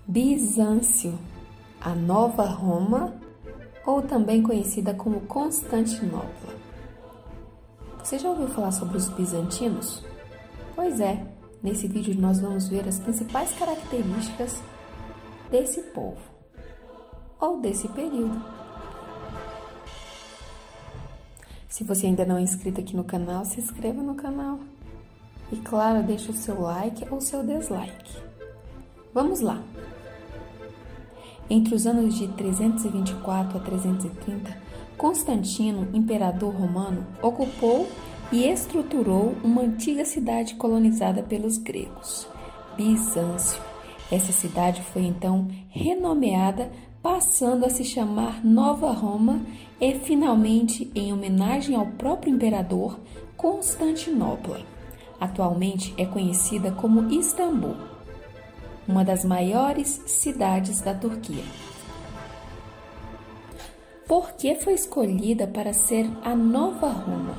Bizâncio, a Nova Roma, ou também conhecida como Constantinopla. Você já ouviu falar sobre os bizantinos? Pois é, nesse vídeo nós vamos ver as principais características desse povo, ou desse período. Se você ainda não é inscrito aqui no canal, se inscreva no canal. E claro, deixe o seu like ou seu dislike. Vamos lá! Entre os anos de 324 a 330, Constantino, imperador romano, ocupou e estruturou uma antiga cidade colonizada pelos gregos, Bizâncio. Essa cidade foi então renomeada, passando a se chamar Nova Roma e, finalmente, em homenagem ao próprio imperador, Constantinopla. Atualmente é conhecida como Istambul, uma das maiores cidades da Turquia. Por que foi escolhida para ser a Nova Roma?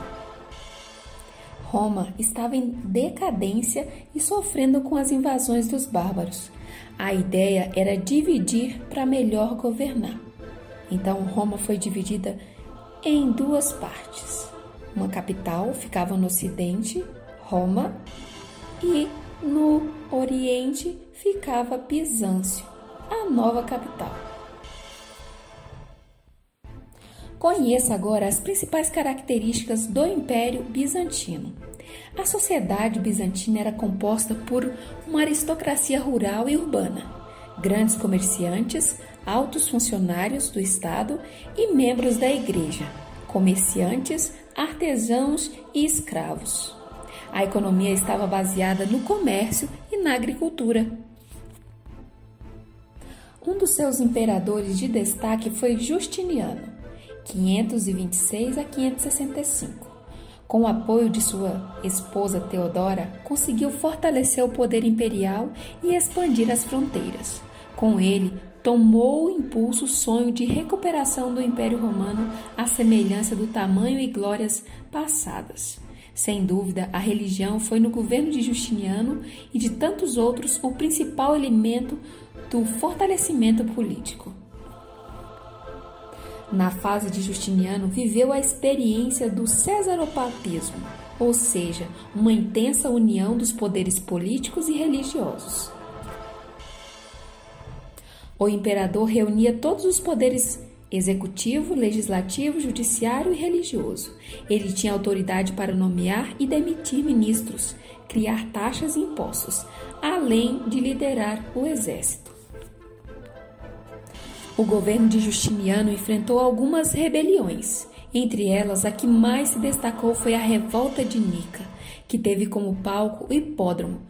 Roma estava em decadência e sofrendo com as invasões dos bárbaros. A ideia era dividir para melhor governar. Então, Roma foi dividida em duas partes. Uma capital ficava no ocidente, Roma, e no oriente ficava Bizâncio, a nova capital. Conheça agora as principais características do Império Bizantino. A sociedade bizantina era composta por uma aristocracia rural e urbana, grandes comerciantes, altos funcionários do Estado e membros da igreja, comerciantes, artesãos e escravos. A economia estava baseada no comércio e na agricultura. Um dos seus imperadores de destaque foi Justiniano, 526 a 565. Com o apoio de sua esposa Teodora, conseguiu fortalecer o poder imperial e expandir as fronteiras. Com ele, tomou o impulso o sonho de recuperação do Império Romano à semelhança do tamanho e glórias passadas. Sem dúvida, a religião foi no governo de Justiniano e de tantos outros o principal elemento do fortalecimento político. Na fase de Justiniano, viveu a experiência do cesaropapismo, ou seja, uma intensa união dos poderes políticos e religiosos. O imperador reunia todos os poderes executivo, legislativo, judiciário e religioso. Ele tinha autoridade para nomear e demitir ministros, criar taxas e impostos, além de liderar o exército. O governo de Justiniano enfrentou algumas rebeliões. Entre elas, a que mais se destacou foi a Revolta de Nica, que teve como palco o hipódromo,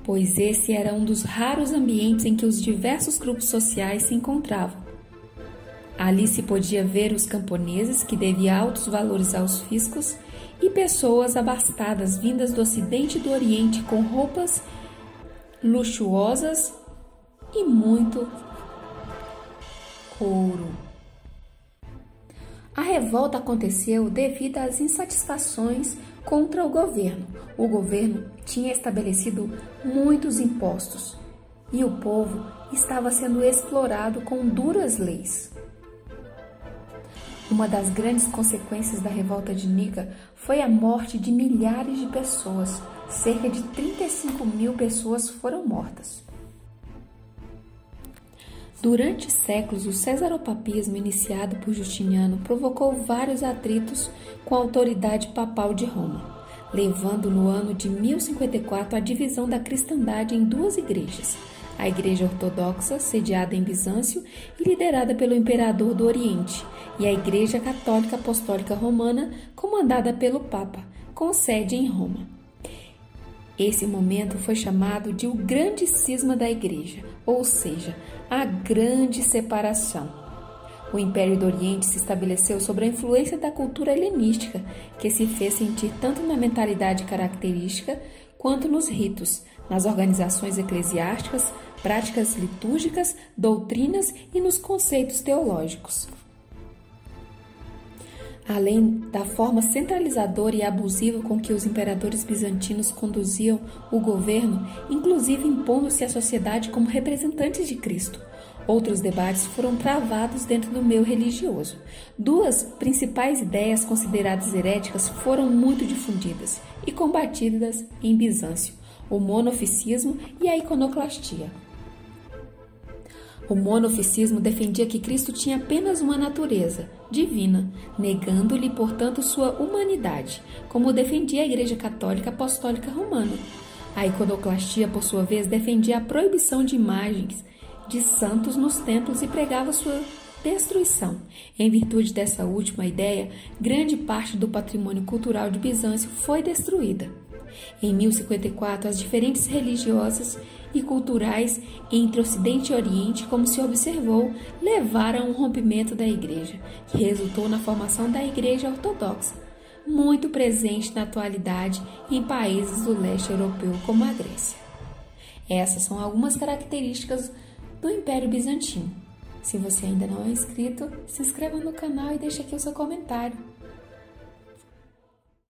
pois esse era um dos raros ambientes em que os diversos grupos sociais se encontravam. Ali se podia ver os camponeses, que deviam altos valores aos fiscos, e pessoas abastadas vindas do Ocidente e do Oriente com roupas luxuosas e muito ouro. A revolta aconteceu devido às insatisfações contra o governo. O governo tinha estabelecido muitos impostos e o povo estava sendo explorado com duras leis. Uma das grandes consequências da revolta de Nica foi a morte de milhares de pessoas. Cerca de 35.000 pessoas foram mortas. Durante séculos, o cesaropapismo iniciado por Justiniano provocou vários atritos com a autoridade papal de Roma, levando no ano de 1054 a divisão da cristandade em duas igrejas, a Igreja Ortodoxa, sediada em Bizâncio e liderada pelo Imperador do Oriente, e a Igreja Católica Apostólica Romana, comandada pelo Papa, com sede em Roma. Esse momento foi chamado de o Grande Cisma da Igreja, ou seja, a Grande Separação. O Império do Oriente se estabeleceu sob a influência da cultura helenística, que se fez sentir tanto na mentalidade característica quanto nos ritos, nas organizações eclesiásticas, práticas litúrgicas, doutrinas e nos conceitos teológicos. Além da forma centralizadora e abusiva com que os imperadores bizantinos conduziam o governo, inclusive impondo-se à sociedade como representantes de Cristo, outros debates foram travados dentro do meio religioso. Duas principais ideias consideradas heréticas foram muito difundidas e combatidas em Bizâncio: o monofisismo e a iconoclastia. O monofisismo defendia que Cristo tinha apenas uma natureza divina, negando-lhe, portanto, sua humanidade, como defendia a Igreja Católica Apostólica Romana. A iconoclastia, por sua vez, defendia a proibição de imagens de santos nos templos e pregava sua destruição. Em virtude dessa última ideia, grande parte do patrimônio cultural de Bizâncio foi destruída. Em 1054, as diferentes religiosas e culturais entre Ocidente e Oriente, como se observou, levaram a um rompimento da Igreja, que resultou na formação da Igreja Ortodoxa, muito presente na atualidade em países do leste europeu como a Grécia. Essas são algumas características do Império Bizantino. Se você ainda não é inscrito, se inscreva no canal e deixe aqui o seu comentário.